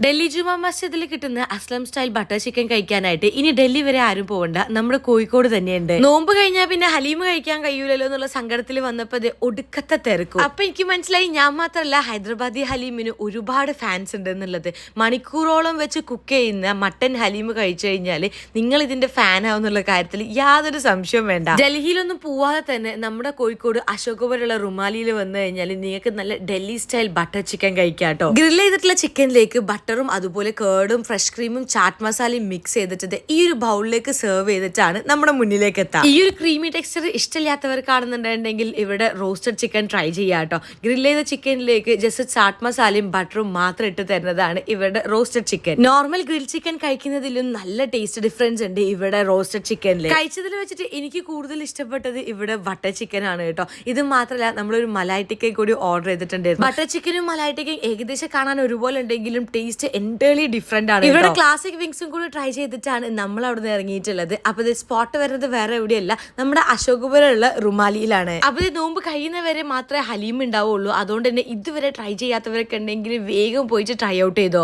ഡൽഹി ജുമാ മസ്ജിദിൽ കിട്ടുന്ന Aslam style butter chicken കഴിക്കാനായിട്ട് ഇനി ഡൽഹി വരെ ആരും പോകണ്ട, നമ്മുടെ കോഴിക്കോട് തന്നെയുണ്ട്. നോമ്പ് കഴിഞ്ഞാൽ പിന്നെ ഹലീം കഴിക്കാൻ കഴിയൂലല്ലോ എന്നുള്ള സങ്കടത്തിൽ വന്നപ്പോ ഒടുക്കത്തെ തിരക്കും. അപ്പൊ എനിക്ക് മനസ്സിലായി ഞാൻ മാത്രമല്ല ഹൈദരാബാദി ഹലീമിന് ഒരുപാട് ഫാൻസ് ഉണ്ട് എന്നുള്ളത്. മണിക്കൂറോളം വെച്ച് കുക്ക് ചെയ്യുന്ന മട്ടൻ ഹലീം കഴിച്ചു കഴിഞ്ഞാൽ നിങ്ങൾ ഇതിന്റെ ഫാൻ ആവുന്നുള്ള കാര്യത്തിൽ യാതൊരു സംശയവും വേണ്ട. ഡൽഹിയിലൊന്നും പോവാതെ തന്നെ നമ്മുടെ കോഴിക്കോട് അശോകപുരമുള്ള റുമാലിയിൽ വന്നു കഴിഞ്ഞാൽ നിങ്ങൾക്ക് നല്ല ഡൽഹി സ്റ്റൈൽ ബട്ടർ ചിക്കൻ കഴിക്കാട്ടോ. ഗ്രിൽ ചെയ്തിട്ടുള്ള ചിക്കനിലേക്ക് ബട്ടറും അതുപോലെ കേർഡും ഫ്രഷ് ക്രീമും ചാറ്റ് മസാലയും മിക്സ് ചെയ്തിട്ട് ഈ ഒരു ബൗളിലേക്ക് സെർവ് ചെയ്തിട്ടാണ് നമ്മുടെ മുന്നിലേക്ക് എത്താം. ഈ ഒരു ക്രീമി ടെക്സ്ചർ ഇഷ്ടമില്ലാത്തവർക്കാണെന്നുണ്ടെങ്കിൽ ഇവിടെ റോസ്റ്റഡ് ചിക്കൻ ട്രൈ ചെയ്യാട്ടോ. ഗ്രിൽ ചെയ്ത ചിക്കനിലേക്ക് ജസ്റ്റ് ചാറ്റ് മസാലയും ബട്ടറും മാത്രം ഇട്ട് തരുന്നതാണ് ഇവിടെ roasted chicken. Normal grill chicken കഴിക്കുന്നതിലും നല്ല ടേസ്റ്റ് ഡിഫറൻസ് ഉണ്ട് ഇവിടെ റോസ്റ്റഡ് ചിക്കനിൽ. കഴിച്ചതിൽ വെച്ചിട്ട് എനിക്ക് കൂടുതൽ ഇഷ്ടപ്പെട്ടത് ഇവിടെ ബട്ടർ ചിക്കൻ ആണ് കേട്ടോ. ഇത് മാത്രമല്ല നമ്മളൊരു മലായ് ടിക്കൻ കൂടി ഓർഡർ ചെയ്തിട്ടുണ്ടായിരുന്നു. ബട്ടർ ചിക്കനും മലായ് ടിക്കൻ ഏകദേശം കാണാൻ ഒരുപോലെ ഉണ്ടെങ്കിലും ടേസ്റ്റ് എൻറ്റയർലി ഡിഫറെന്റ് ആണ്. ഇവിടെ ക്ലാസിക് വിങ്സും കൂടി ട്രൈ ചെയ്തിട്ടാണ് നമ്മൾ അവിടെ നിന്ന് ഇറങ്ങിയിട്ടുള്ളത്. അപ്പൊ ഇത് സ്പോട്ട് വരുന്നത് വേറെ എവിടെയല്ല, നമ്മുടെ അശോകപുരമുള്ള റുമാലിയിലാണ്. അപ്പൊ ഇത് നോമ്പ് കഴിയുന്നവരെ മാത്രമേ ഹലീം ഉണ്ടാവുള്ളൂ. അതുകൊണ്ട് തന്നെ ഇതുവരെ ട്രൈ ചെയ്യാത്തവരൊക്കെ ഉണ്ടെങ്കിൽ വേഗം പോയിട്ട് ട്രൈ ഔട്ട് ചെയ്തോ.